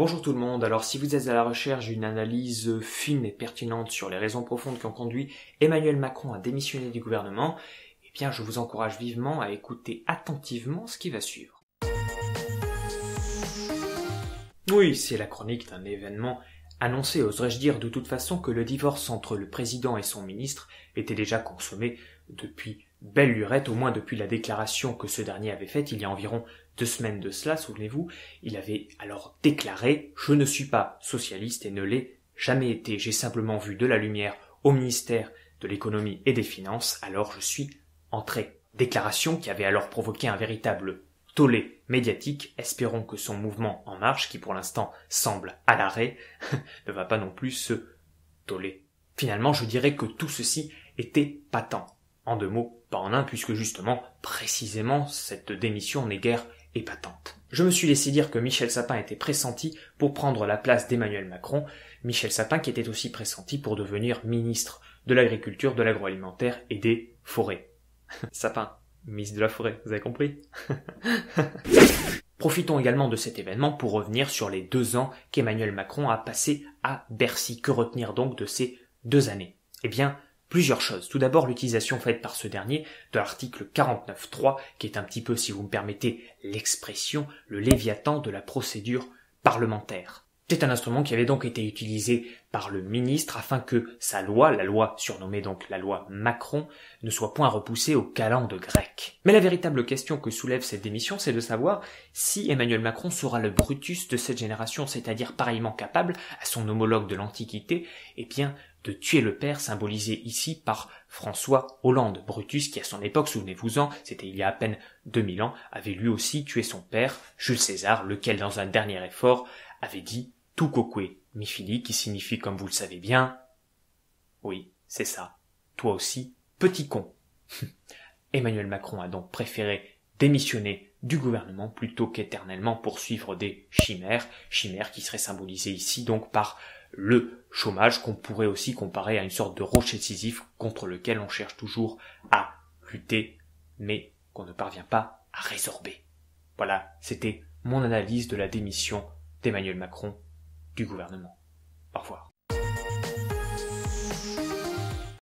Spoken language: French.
Bonjour tout le monde, alors si vous êtes à la recherche d'une analyse fine et pertinente sur les raisons profondes qui ont conduit Emmanuel Macron à démissionner du gouvernement, eh bien je vous encourage vivement à écouter attentivement ce qui va suivre. Oui, c'est la chronique d'un événement annoncé, oserais-je dire de toute façon que le divorce entre le président et son ministre était déjà consommé depuis belle lurette, au moins depuis la déclaration que ce dernier avait faite il y a environ 2 semaines de cela, souvenez-vous. Il avait alors déclaré « Je ne suis pas socialiste et ne l'ai jamais été, j'ai simplement vu de la lumière au ministère de l'économie et des finances, alors je suis entré ». Déclaration qui avait alors provoqué un véritable tollé médiatique. Espérons que son mouvement En Marche, qui pour l'instant semble à l'arrêt, ne va pas non plus se toller. Finalement, je dirais que tout ceci était patent. En 2 mots, pas en 1, puisque justement, précisément, cette démission n'est guère épatante. Je me suis laissé dire que Michel Sapin était pressenti pour prendre la place d'Emmanuel Macron, Michel Sapin qui était aussi pressenti pour devenir ministre de l'Agriculture, de l'Agroalimentaire et des Forêts. Sapin, ministre de la Forêt, vous avez compris? Profitons également de cet événement pour revenir sur les 2 ans qu'Emmanuel Macron a passé à Bercy. Que retenir donc de ces 2 années? Eh bien, plusieurs choses. Tout d'abord, l'utilisation faite par ce dernier de l'article 49.3, qui est un petit peu, si vous me permettez l'expression, le léviathan de la procédure parlementaire. C'est un instrument qui avait donc été utilisé par le ministre afin que sa loi, la loi surnommée donc la loi Macron, ne soit point repoussée aux calendes grecques. Mais la véritable question que soulève cette démission, c'est de savoir si Emmanuel Macron sera le Brutus de cette génération, c'est-à-dire pareillement capable à son homologue de l'Antiquité, eh bien, de tuer le père, symbolisé ici par François Hollande. Brutus qui à son époque, souvenez-vous-en, c'était il y a à peine 2000 ans, avait lui aussi tué son père, Jules César, lequel dans un dernier effort avait dit « tu quoque mi fili », qui signifie, comme vous le savez bien, oui, c'est ça, toi aussi, petit con. Emmanuel Macron a donc préféré démissionner du gouvernement plutôt qu'éternellement poursuivre des chimères qui seraient symbolisées ici donc par le chômage, qu'on pourrait aussi comparer à une sorte de rocher décisif contre lequel on cherche toujours à lutter, mais qu'on ne parvient pas à résorber. Voilà, c'était mon analyse de la démission d'Emmanuel Macron du gouvernement. Au revoir.